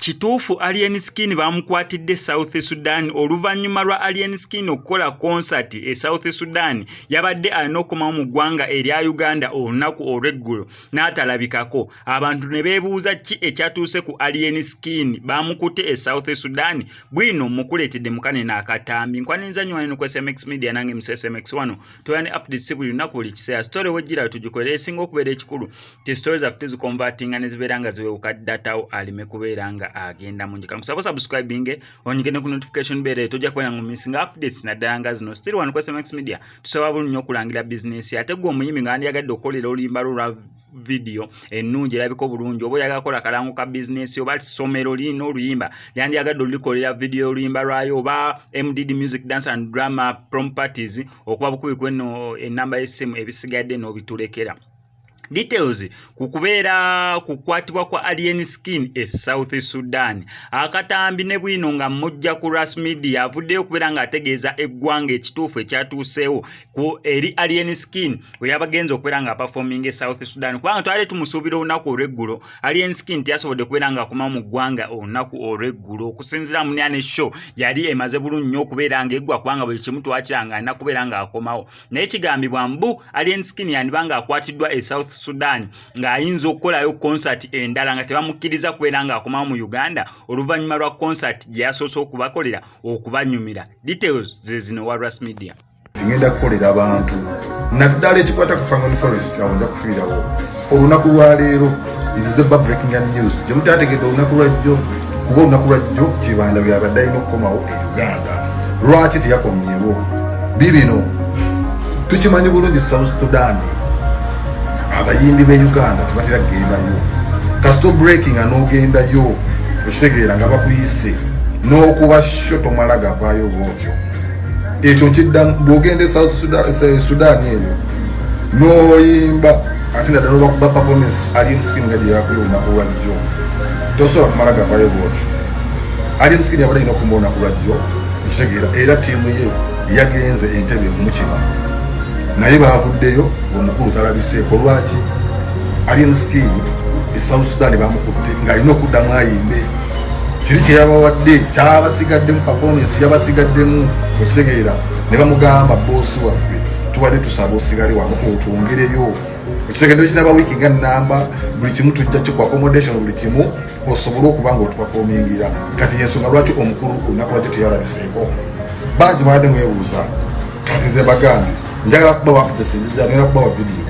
kituufu Alien Skin bamukwatidde South Sudan oluvannyuma lwa Alien Skin okukola concert e South Sudan yabadde alina okukomawo mu ggwanga erya Uganda olunaku olw'eggulo n'atalabikako. Abantu ne beebuuza ki ekyatuuse ku Alien Skin bamukutte e South Sudan. Bwino mukuleetedde mukanene akatambi nkwaniriza nnyo wano ku SMX Media nange SMX wano tuyane updates buli lunaku buli kiseera story wejjira tugikolera esinga okubeera ekikulu ti stories zaffe zikonvertinga ne zibeera nga ziwewuka datawo alime kubeera nga agenda munjika kusaba subscribing onyigene ku notification bell tojja kwena ngumisinga updates naddala nga zino still wano ku SMX Media tusaba bulungi okulangira business ate gwe omuyimi nga ndiyagadde okukolera oluyimba lwa video ennungi erabika obulungi oba oyagala kola kalango ka business oba somero lino oluyimba yandiyagadde olulikolera video oluyimba lwayo oba MDD Music Dance and Drama Properties okuba bukubi kweno enamba y'essimu ebisigadde n'obitulekera. Details kukubeera kukwatibwa kwa Alien Skin e South Sudan. Akatambi ne bwino nga mujja ku Ras Media avuddeyo okubeera nga ategeeza eggwanga ekituufu ekyatuuseewo ku eri Alien Skin we yabagenza okubeera nga performing e South Sudan. Kubanga twali tumusuubira olunaku olw'eggulo Alien Skin teyasobodde okubeera nga akomawo mu ggwanga olunaku olw'eggulo okusinziira mu Nyane Show yali emaze bulungi nnyo okubeera nga eggwa kubanga buli kimu twakiranga alina kubeera nga akomawo. Naye kigambibwa mbu Alien Skin yandibanga akwatiddwa e South Sudan nga ayinza okukolayo concert endala nga tebamukkiriza kubeera nga akomawo mu Uganda oluvannyuma lwa concert gye yasoose okubakolera okubanyumira. Details ze zino wa Ras Media. Ngenda kukolera abantu naddala ekikwata ku Family Forest awo nja kufiirawo olunaku lwa leero izize breaking news gye mutategedde olunaku lwajjo kuba olunaku lwajjo Kibanda byabadde alina okukomawo e Uganda. Lwaki teyakomyewo bibino tukimanyi bulungi South Sudan abayimbi be Uganda tebatera kugendayo kasito breaking anogendayo okitegeera nga bakuyise n'okuba shoto malaga paayo bwotyo ekyo nkiddamu bw'ogenda South Sudan eyo n'oyimba ate naddala olwakuba performance Alien Skin nga gye yakola olunaku lwajjo tosobola kumalaga paayo bwotyo. Alien Skin yabadde alina okumba olunaku lwajjo okitegeera era ttiimu ye yagenze Entebbe kumukima naye baavuddeyo omukulu talabiseeko. Lwaki Alien Skin e South Sudan bamukutte ng'alina okuddamu ayimbe kiri kye yabawadde kyabasigaddemu performance yabasigaddemu okitegeera ne bamugamba boosi waffe tubadde tusaba osigale wano otwongereyo ekitegeero kinaba wiiki nga nnamba buli kimu tujja kiku accommodation buli kimu osobole okuba nga otuperformingira kati yensonga lwaki omukulu olunaku lwajjo teyalabiseeko. Bangi mwadde mwebuuza kati ze bagambye njagala kubawa apudesiziza nera kubawa video